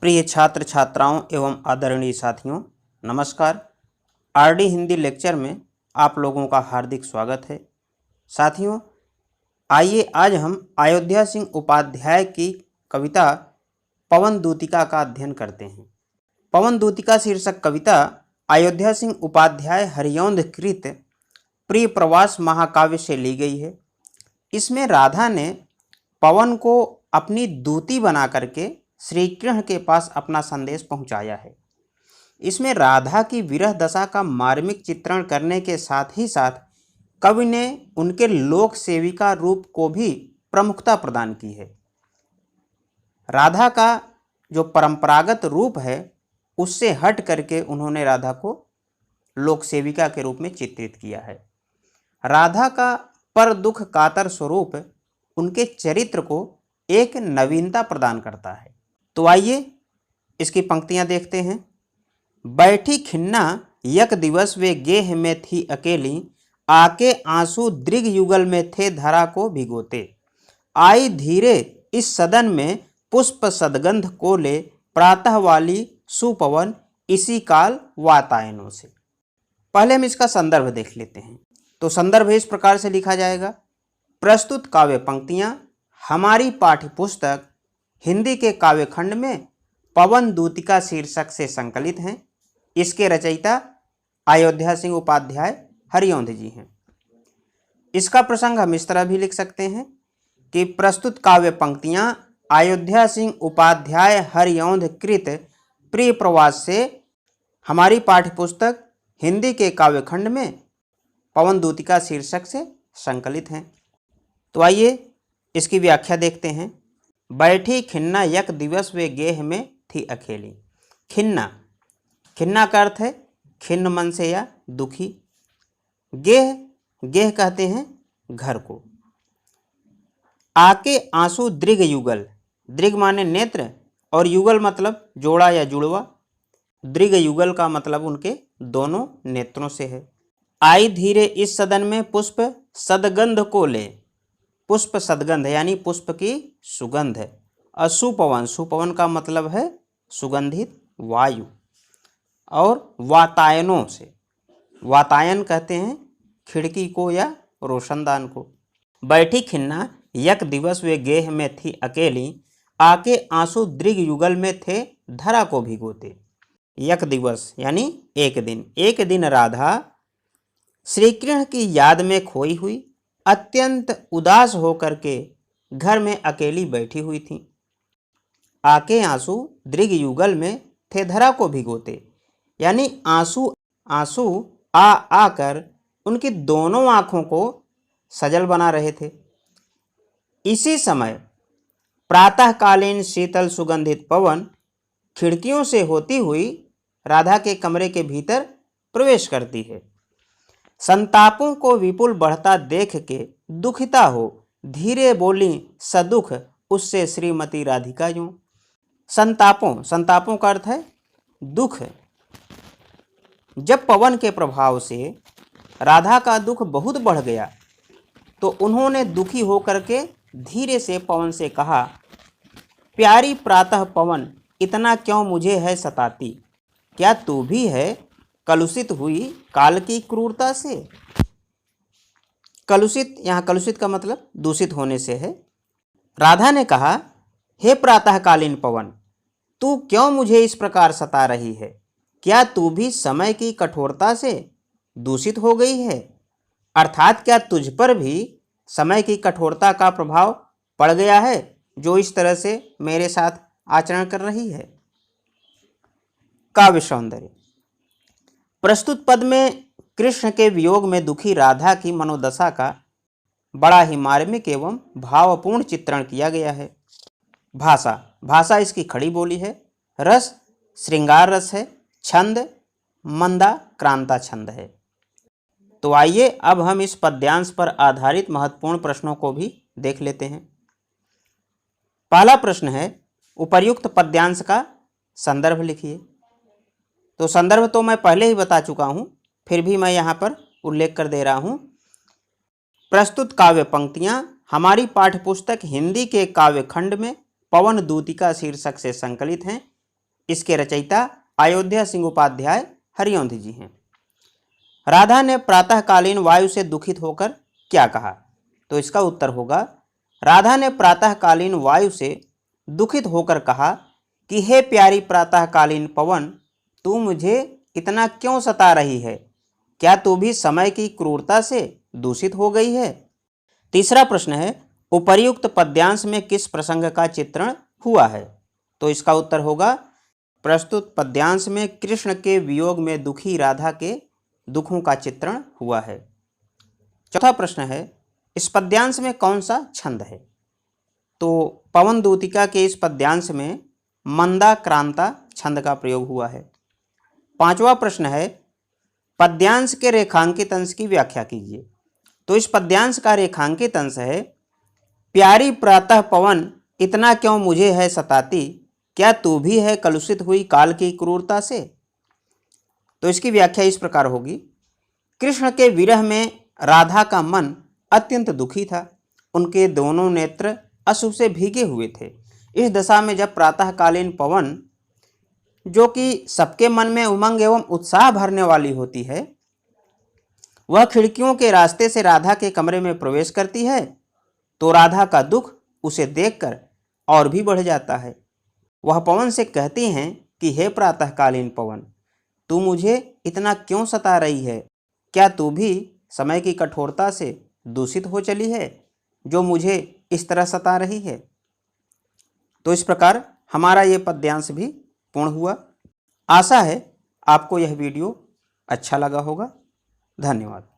प्रिय छात्र छात्राओं एवं आदरणीय साथियों, नमस्कार। आरडी हिंदी लेक्चर में आप लोगों का हार्दिक स्वागत है। साथियों, आइए आज हम अयोध्या सिंह उपाध्याय की कविता पवन दूतिका का अध्ययन करते हैं। पवन दूतिका शीर्षक कविता अयोध्या सिंह उपाध्याय हरिऔंध कृत प्रिय प्रवास महाकाव्य से ली गई है। इसमें राधा ने पवन को अपनी दूती बना करके श्री कृष्ण के पास अपना संदेश पहुंचाया है। इसमें राधा की विरह दशा का मार्मिक चित्रण करने के साथ ही साथ कवि ने उनके लोक सेविका रूप को भी प्रमुखता प्रदान की है। राधा का जो परंपरागत रूप है उससे हट करके उन्होंने राधा को लोक सेविका के रूप में चित्रित किया है। राधा का पर दुख कातर स्वरूप उनके चरित्र को एक नवीनता प्रदान करता है। तो आइए इसकी पंक्तियां देखते हैं। बैठी खिन्ना यक दिवस वे गेह में थी अकेली, आके आंसू दृग युगल में थे धरा को भिगोते। आई धीरे इस सदन में पुष्प सदगंध को ले, प्रातः वाली सुपवन इसी काल वातायनों से। पहले हम इसका संदर्भ देख लेते हैं। तो संदर्भ इस प्रकार से लिखा जाएगा। प्रस्तुत काव्य पंक्तियां हमारी पाठ्य पुस्तक हिंदी के काव्य खंड में पवन दूतिका शीर्षक से संकलित हैं। इसके रचयिता अयोध्या सिंह उपाध्याय हरिऔंध जी हैं। इसका प्रसंग हम इस तरह भी लिख सकते हैं कि प्रस्तुत काव्य पंक्तियां अयोध्या सिंह उपाध्याय हरिऔंध कृत प्रिय प्रवास से हमारी पाठ्य पुस्तक हिंदी के काव्य खंड में पवन दूतिका शीर्षक से संकलित हैं। तो आइए इसकी व्याख्या देखते हैं। बैठी खिन्ना यक दिवस वे गेह में थी अकेली। खिन्ना, खिन्ना का अर्थ है खिन्न मन से या दुखी। गेह, गेह कहते हैं घर को। आके आंसू दृग युगल, दृग माने नेत्र और युगल मतलब जोड़ा या जुड़वा। दृग युगल का मतलब उनके दोनों नेत्रों से है। आई धीरे इस सदन में पुष्प सदगंध को ले। पुष्प सदगंध यानी पुष्प की सुगंध है। सुपवन, सुपवन का मतलब है सुगंधित वायु। और वातायनों से, वातायन कहते हैं खिड़की को या रोशनदान को। बैठी खिन्ना यक दिवस वे गेह में थी अकेली, आके आंसू दृग युगल में थे धरा को भिगोते। यक दिवस यानी एक दिन। एक दिन राधा श्री कृष्ण की याद में खोई हुई अत्यंत उदास होकर के घर में अकेली बैठी हुई थी। आके आंसू दृग युगल में थे धरा को भिगोते, यानी आंसू आंसू आ आकर उनकी दोनों आंखों को सजल बना रहे थे। इसी समय प्रातःकालीन शीतल सुगंधित पवन खिड़कियों से होती हुई राधा के कमरे के भीतर प्रवेश करती है। संतापों को विपुल बढ़ता देख के दुखिता हो धीरे बोली सदुख उससे श्रीमती राधिका यूं। संतापों, संतापों का अर्थ है दुख। जब पवन के प्रभाव से राधा का दुख बहुत बढ़ गया तो उन्होंने दुखी होकर के धीरे से पवन से कहा, प्यारी प्रातः पवन इतना क्यों मुझे है सताती, क्या तू भी है कलुषित हुई काल की क्रूरता से। कलुषित, यहाँ कलुषित का मतलब दूषित होने से है। राधा ने कहा, हे प्रातःकालीन पवन, तू क्यों मुझे इस प्रकार सता रही है, क्या तू भी समय की कठोरता से दूषित हो गई है, अर्थात क्या तुझ पर भी समय की कठोरता का प्रभाव पड़ गया है जो इस तरह से मेरे साथ आचरण कर रही है। काव्य सौंदर्य। प्रस्तुत पद में कृष्ण के वियोग में दुखी राधा की मनोदशा का बड़ा ही मार्मिक एवं भावपूर्ण चित्रण किया गया है। भाषा, भाषा इसकी खड़ी बोली है। रस श्रृंगार रस है। छंद मंदा क्रांता छंद है। तो आइए अब हम इस पद्यांश पर आधारित महत्वपूर्ण प्रश्नों को भी देख लेते हैं। पहला प्रश्न है, उपर्युक्त पद्यांश का संदर्भ लिखिए। तो संदर्भ तो मैं पहले ही बता चुका हूं, फिर भी मैं यहाँ पर उल्लेख कर दे रहा हूं। प्रस्तुत काव्य पंक्तियां हमारी पाठ्यपुस्तक हिंदी के काव्य खंड में पवन दूतिका शीर्षक से संकलित हैं। इसके रचयिता अयोध्या सिंह उपाध्याय हरिऔंध जी हैं। राधा ने प्रातःकालीन वायु से दुखित होकर क्या कहा? तो इसका उत्तर होगा, राधा ने प्रातःकालीन वायु से दुखित होकर कहा कि हे प्यारी प्रातःकालीन पवन, तू मुझे इतना क्यों सता रही है? क्या तू भी समय की क्रूरता से दूषित हो गई है? तीसरा प्रश्न है, उपर्युक्त पद्यांश में किस प्रसंग का चित्रण हुआ है? तो इसका उत्तर होगा, प्रस्तुत पद्यांश में कृष्ण के वियोग में दुखी राधा के दुखों का चित्रण हुआ है। चौथा प्रश्न है, इस पद्यांश में कौन सा छंद है? तो पवन दूतिका के इस पद्यांश में मंदा क्रांता छंद का प्रयोग हुआ है। पांचवा प्रश्न है, पद्यांश के रेखांकित अंश की व्याख्या कीजिए। तो इस पद्यांश का रेखांकित अंश है, प्यारी प्रातः पवन इतना क्यों मुझे है सताती, क्या तू भी है कलुषित हुई काल की क्रूरता से? तो इसकी व्याख्या इस प्रकार होगी, कृष्ण के विरह में राधा का मन अत्यंत दुखी था। उनके दोनों नेत्र अश्रु से भीगे हुए थे। इस दशा में जब प्रातःकालीन पवन, जो कि सबके मन में उमंग एवं उत्साह भरने वाली होती है, वह खिड़कियों के रास्ते से राधा के कमरे में प्रवेश करती है, तो राधा का दुख उसे देखकर और भी बढ़ जाता है। वह पवन से कहती हैं कि हे प्रातःकालीन पवन, तू मुझे इतना क्यों सता रही है? क्या तू भी समय की कठोरता से दूषित हो चली है, जो मुझे इस तरह सता रही है? तो इस प्रकार हमारा ये पद्यांश भी पूर्ण हुआ। आशा है आपको यह वीडियो अच्छा लगा होगा। धन्यवाद।